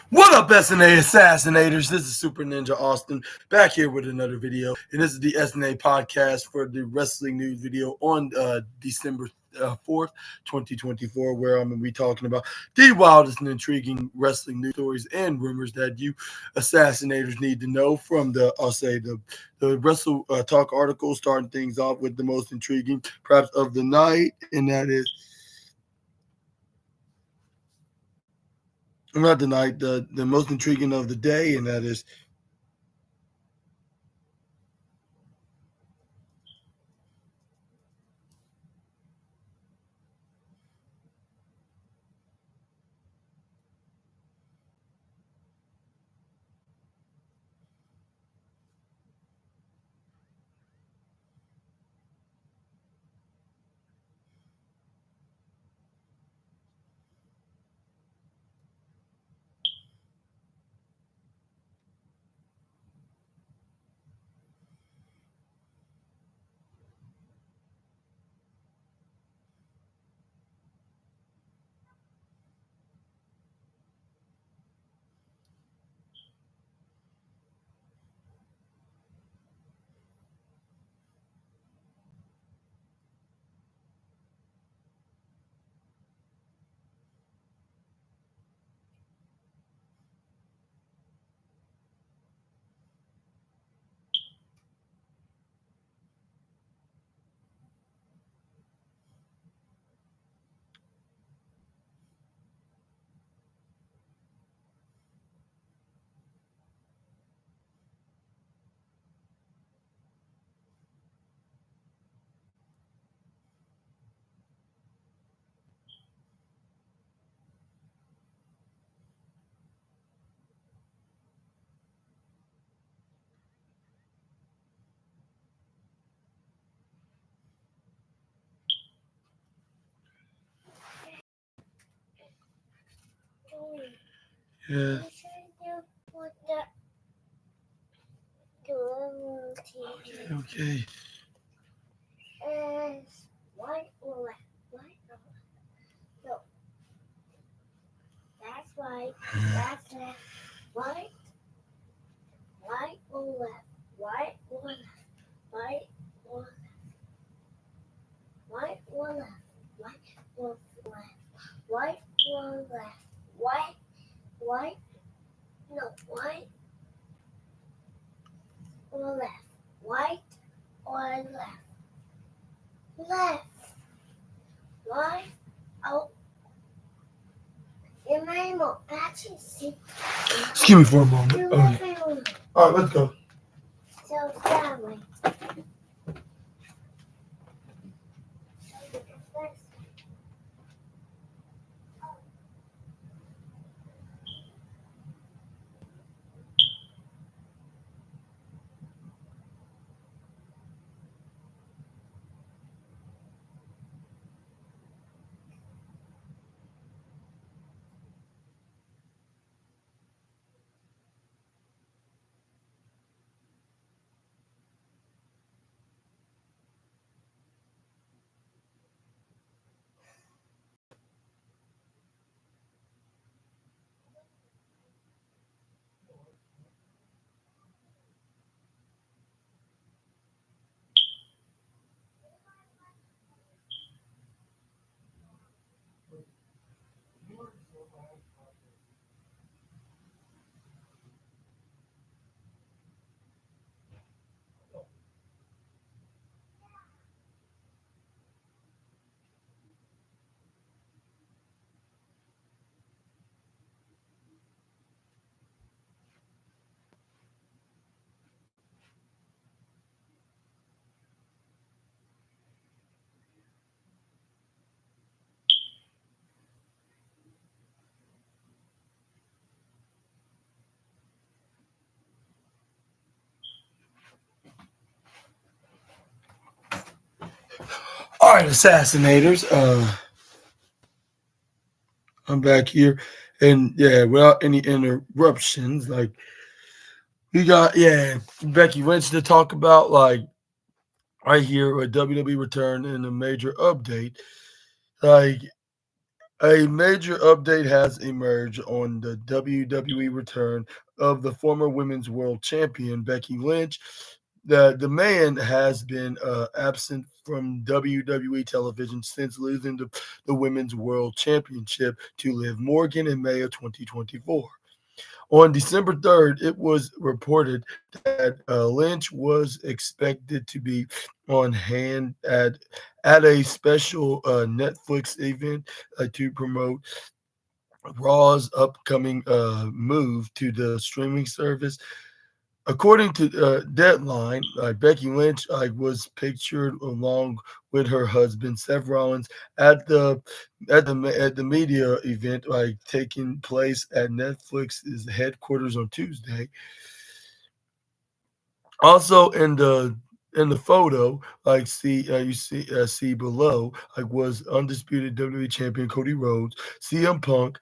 What up, SNA Assassinators? This is Super Ninja Austin back here with another video. And this is the SNA podcast for the wrestling news video on December 4th, 2024, where I'm going to be talking about the wildest and intriguing wrestling news stories and rumors that you Assassinators need to know from the Wrestle Talk article, starting things off with the most intriguing, perhaps, of the night, and that is not the night, the most intriguing of the day, and that is yeah. Okay. White or left? White or left? No. That's right. That's left. White. White or left? White or left? White or left? White or left? White or left? White or left? White. White. No. White or left? White or left? Left. White. Oh. In my mouth. Actually, see. Excuse me for a moment. Okay. All right, let's go. So that way. All right, Assassinators. I'm back here, and yeah, without any interruptions, like we got, Becky Lynch to talk about, like right here, a WWE return and a major update. Like A major update has emerged on the WWE return of the former Women's World Champion Becky Lynch. The man has been absent from WWE television since losing the Women's World Championship to Liv Morgan in May of 2024. On December 3rd, it was reported that Lynch was expected to be on hand at a special Netflix event to promote Raw's upcoming move to the streaming service. According to Deadline, Becky Lynch was pictured along with her husband Seth Rollins at the media event taking place at Netflix's headquarters on Tuesday. Also in the photo, see below, was undisputed WWE champion Cody Rhodes, CM Punk,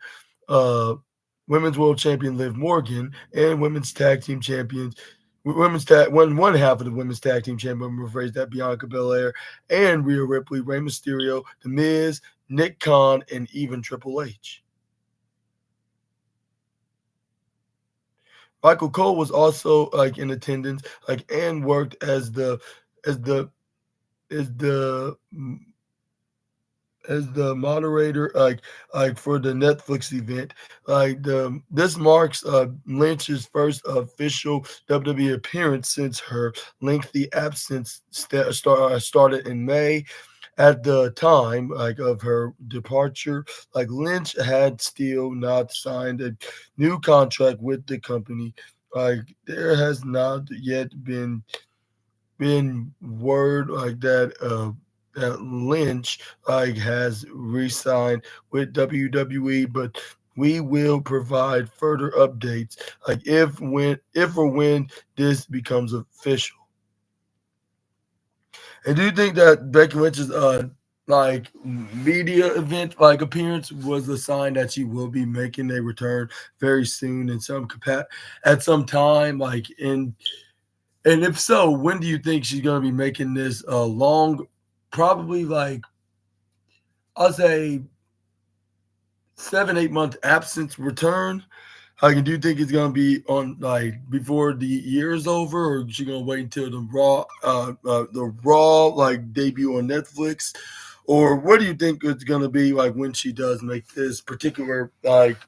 uh, women's world champion Liv Morgan, and women's tag team champions. Women's tag one half of the women's tag team champion, rephrase that, Bianca Belair and Rhea Ripley, Rey Mysterio, The Miz, Nick Khan, and even Triple H. Michael Cole was also in attendance, and worked as the as the as the moderator, for the Netflix event. This marks Lynch's first official WWE appearance since her lengthy absence started in May. At the time of her departure, Lynch had still not signed a new contract with the company. There has not yet been word that Lynch has re-signed with WWE, but we will provide further updates if or when this becomes official. And do you think that Becky Lynch's media event appearance was a sign that she will be making a return very soon in at some time? And if so, when do you think she's going to be making this long, probably I'll say 7-8 month absence return? Do you think it's gonna be on before the year is over, or is she gonna wait until the Raw debut on Netflix, or what do you think it's gonna be when she does make this particular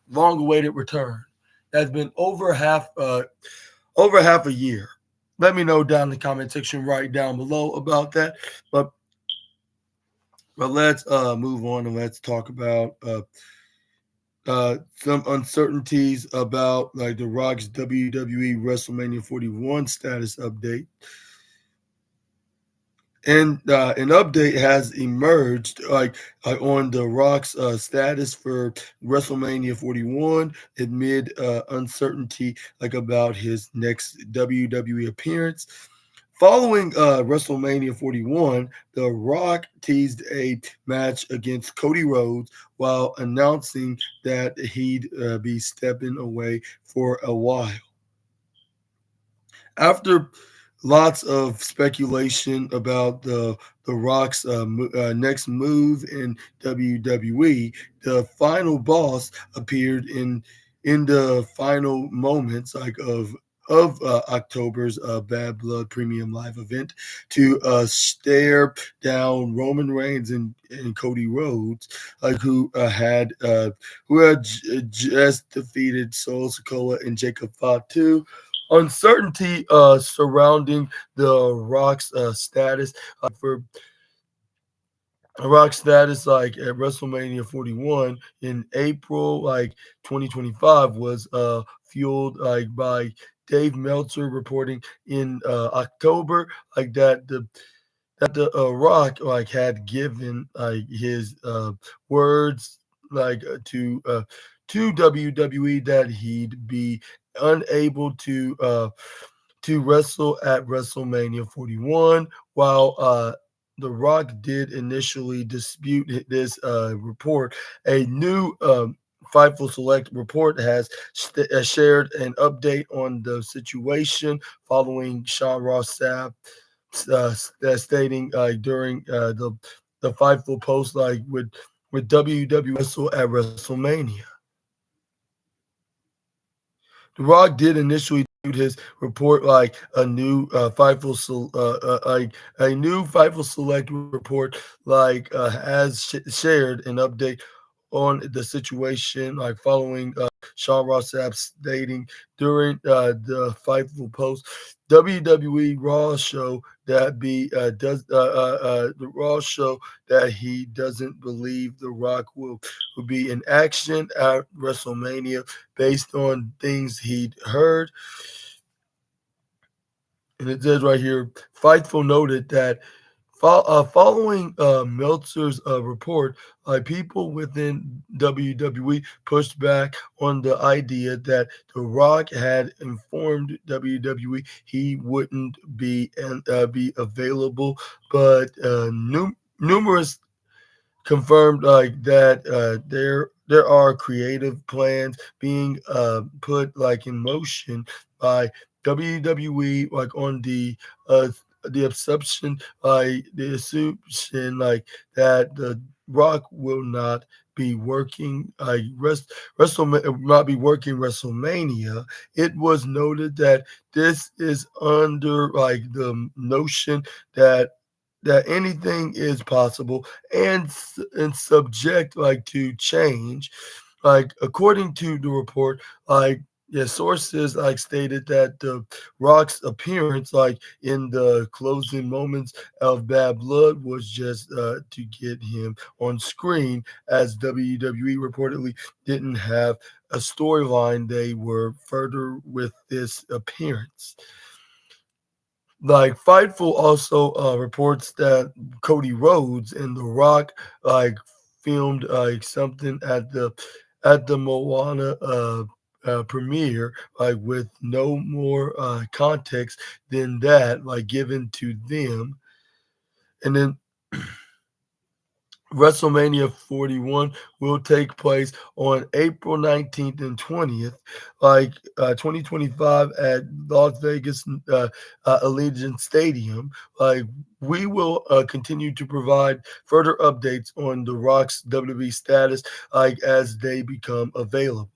long-awaited return? That's been over half a year. Let me know down in the comment section right down below about that. But let's move on and let's talk about some uncertainties about the Rock's WWE WrestleMania 41 status update. And an update has emerged on the Rock's status for WrestleMania 41 amid uncertainty about his next WWE appearance. Following WrestleMania 41, The Rock teased a match against Cody Rhodes while announcing that he'd be stepping away for a while. After lots of speculation about the Rock's next move in WWE, the final boss appeared in the final moments of October's Bad Blood Premium Live event to stare down Roman Reigns and Cody Rhodes, who had just defeated Solo Sikoa and Jacob Fatu. Uncertainty surrounding the Rock's status for Rock status at WrestleMania 41 in April 2025 was fueled by Dave Meltzer reporting in October that the Rock had given his words to WWE that he'd be unable to wrestle at WrestleMania 41. While The Rock did initially dispute this report, a new Fightful Select report has shared an update on the situation following Sean Ross Sapp stating during the Fightful post with with WWE Wrestle at WrestleMania. The Rock did initially his report like a new Fightful Select report, like has shared an update on the situation, like following Sean Ross Sapp stating during the Fightful post, WWE Raw show that be does the Raw show that he doesn't believe The Rock will be in action at WrestleMania based on things he'd heard. And it says right here, Fightful noted that following Meltzer's report, people within WWE pushed back on the idea that The Rock had informed WWE he wouldn't be available, but numerous confirmed that there are creative plans being put like in motion by WWE, like on the assumption like that the Rock will not be working not be working WrestleMania. It was noted that this is under like the notion that anything is possible and subject like to change. Like according to the report, like yeah, sources like stated that the Rock's appearance like in the closing moments of Bad Blood was just to get him on screen, as WWE reportedly didn't have a storyline they were further with this appearance. Like Fightful also reports that Cody Rhodes and The Rock like filmed like something at the Moana premiere, like with no more context than that, like given to them. And then WrestleMania 41 will take place on April 19th and 20th, 2025 at Las Vegas Allegiant Stadium. Like we will continue to provide further updates on The Rock's WWE status, like as they become available.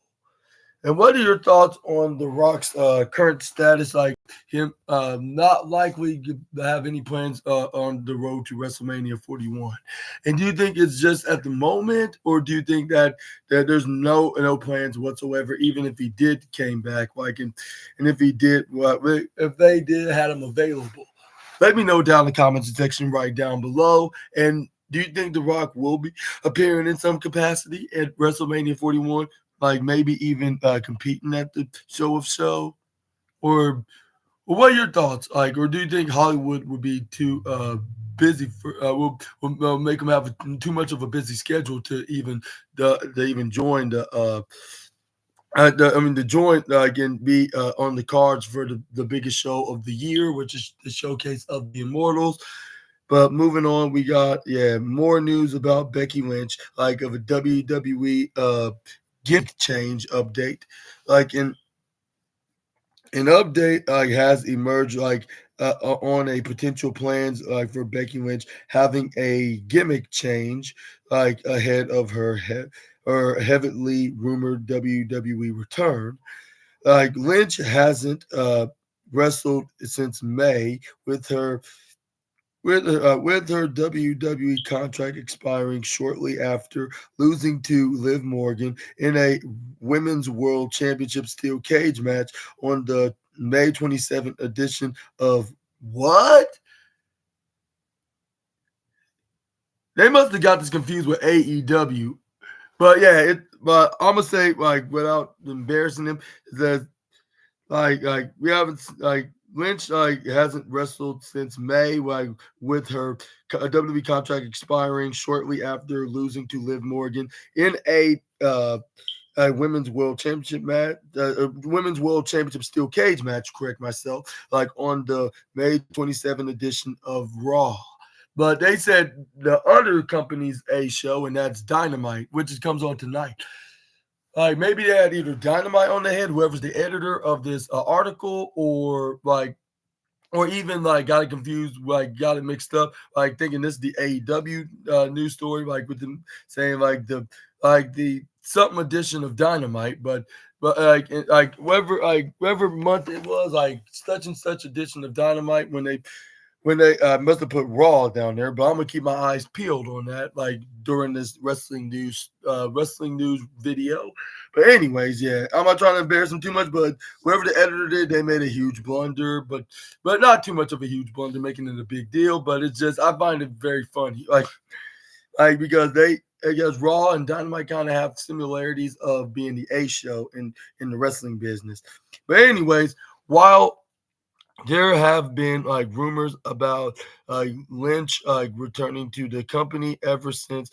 And what are your thoughts on The Rock's current status? Like him not likely to have any plans on the road to WrestleMania 41. And do you think it's just at the moment, or do you think that there's no plans whatsoever, even if he did came back, like and if he did, well, if they did had him available? Let me know down in the comments section right down below. And do you think The Rock will be appearing in some capacity at WrestleMania 41? Like maybe even competing at the show of show, or what are your thoughts? Like, or do you think Hollywood would be too busy for will make them have too much of a busy schedule to even to even join the joint again be on the cards for the biggest show of the year, which is the showcase of the Immortals. But moving on, we got more news about Becky Lynch, like of a WWE gift change update. Like an update has emerged like on a potential plans like for Becky Lynch having a gimmick change like ahead of her heavily rumored WWE return. Like Lynch hasn't wrestled since May with her WWE contract expiring shortly after losing to Liv Morgan in a Women's World Championship Steel Cage match on the May 27th edition of what? They must have got this confused with AEW. But yeah, but I'm gonna say like without embarrassing them, that like we haven't like Lynch like hasn't wrestled since May, like with her WWE contract expiring shortly after losing to Liv Morgan in a women's world championship match, women's world championship steel cage match. Correct myself, like on the May 27th edition of Raw. But they said the other company's a show, and that's Dynamite, which comes on tonight. Like maybe they had either Dynamite on the head, whoever's the editor of this article, or like or even like got it confused, like got it mixed up, like thinking this is the AEW news story, like with them saying like the something edition of Dynamite, but like whatever month it was, like such and such edition of Dynamite when they must have put Raw down there, but I'm gonna keep my eyes peeled on that, like during this wrestling news video. But anyways, yeah, I'm not trying to embarrass them too much, but whoever the editor did, they made a huge blunder, but not too much of a huge blunder, making it a big deal. But it's just I find it very funny, like because I guess Raw and Dynamite kind of have similarities of being the A show in the wrestling business. But anyways, while there have been like rumors about Lynch returning to the company ever since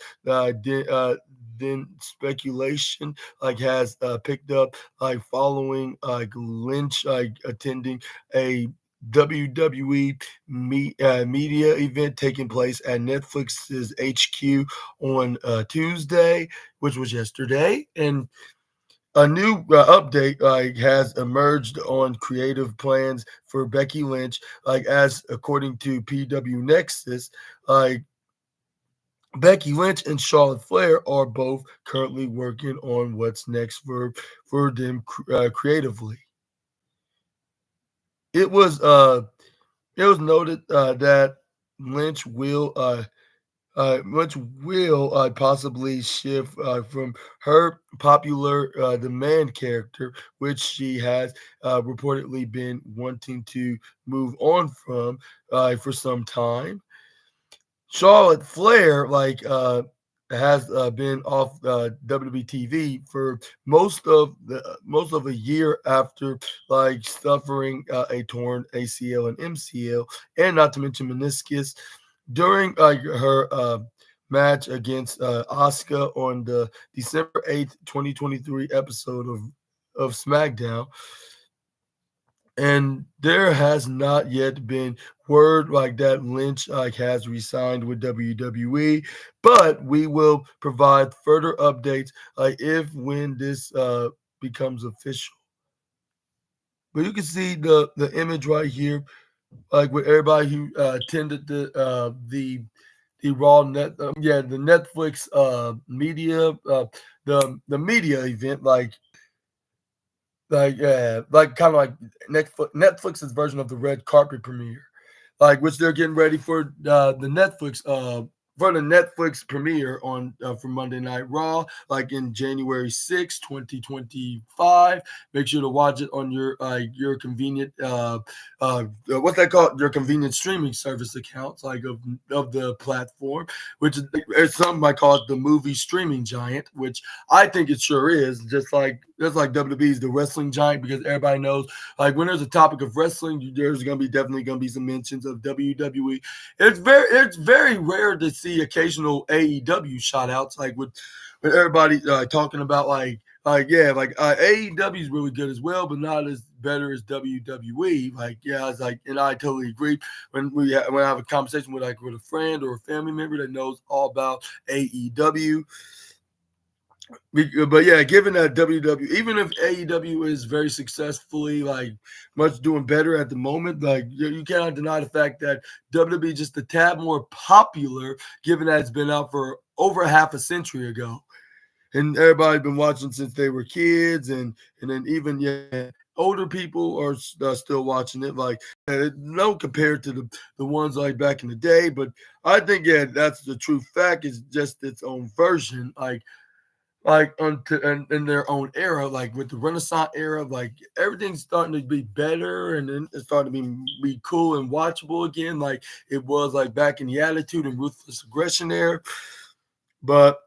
then speculation like has picked up like following like Lynch like attending a WWE media event taking place at Netflix's HQ on Tuesday, which was yesterday, and a new update like has emerged on creative plans for Becky Lynch, like as according to PW Nexus, like Becky Lynch and Charlotte Flair are both currently working on what's next for them creatively. It was uh it was noted that Lynch will which will possibly shift from her popular the man character, which she has reportedly been wanting to move on from for some time. Charlotte Flair, has been off WWE TV for most of a year after like suffering a torn ACL and MCL, and not to mention meniscus during her match against Asuka on the December 8th, 2023 episode of SmackDown. And there has not yet been word like that Lynch like has resigned with WWE, but we will provide further updates like if when this becomes official. But you can see the image right here, like with everybody who attended the raw the Netflix media the media event, like kind of like Netflix's version of the red carpet premiere, like which they're getting ready for the Netflix premiere on for Monday Night Raw, like in January 6th, 2025. Make sure to watch it on your convenient what's that called? Your convenient streaming service accounts, like of the platform, which is something I call it the movie streaming giant, which I think it sure is. Just like WWE's the wrestling giant, because everybody knows like when there's a topic of wrestling, there's definitely gonna be some mentions of WWE. It's very rare to see occasional AEW shout outs, like with everybody talking about AEW is really good as well, but not as better as WWE. Like yeah, it's like, and I totally agree. When I have a conversation with a friend or a family member that knows all about AEW. But yeah, given that WWE, even if AEW is very successfully like much doing better at the moment, like you cannot deny the fact that WWE is just a tad more popular, given that it's been out for over half a century ago, and everybody's been watching since they were kids, and then even older people are still watching it. Like no compared to the ones like back in the day, but I think that's the true fact. It's just its own version, in their own era, like with the Renaissance era, like everything's starting to be better, and then it's starting to be cool and watchable again, like it was like back in the Attitude and Ruthless Aggression era. But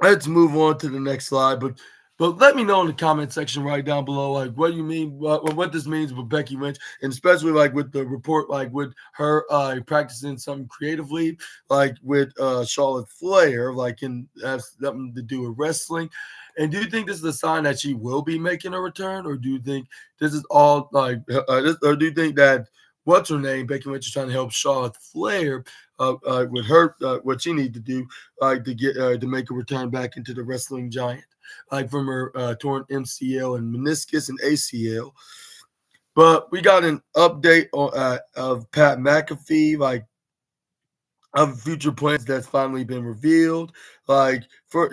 let's move on to the next slide. But let me know in the comment section right down below, like what you mean, what this means with Becky Lynch, and especially like with the report, like with her practicing something creatively, like with Charlotte Flair, like in has something to do with wrestling. And do you think this is a sign that she will be making a return, or do you think this is all or do you think that what's her name, Becky Lynch, is trying to help Charlotte Flair with her what she needs to do, to get to make a return back into the wrestling giant, like from her torn MCL and meniscus and ACL. But we got an update on of Pat McAfee, like of future plans that's finally been revealed. Like for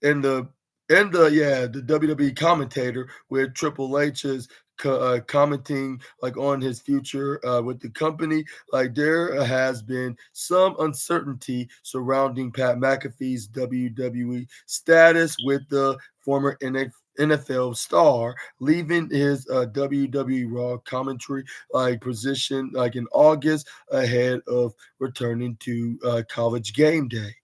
in the WWE commentator with Triple H is commenting like on his future with the company. Like there has been some uncertainty surrounding Pat McAfee's WWE status with the former NFL star leaving his WWE Raw commentary like position like in August ahead of returning to College Game Day.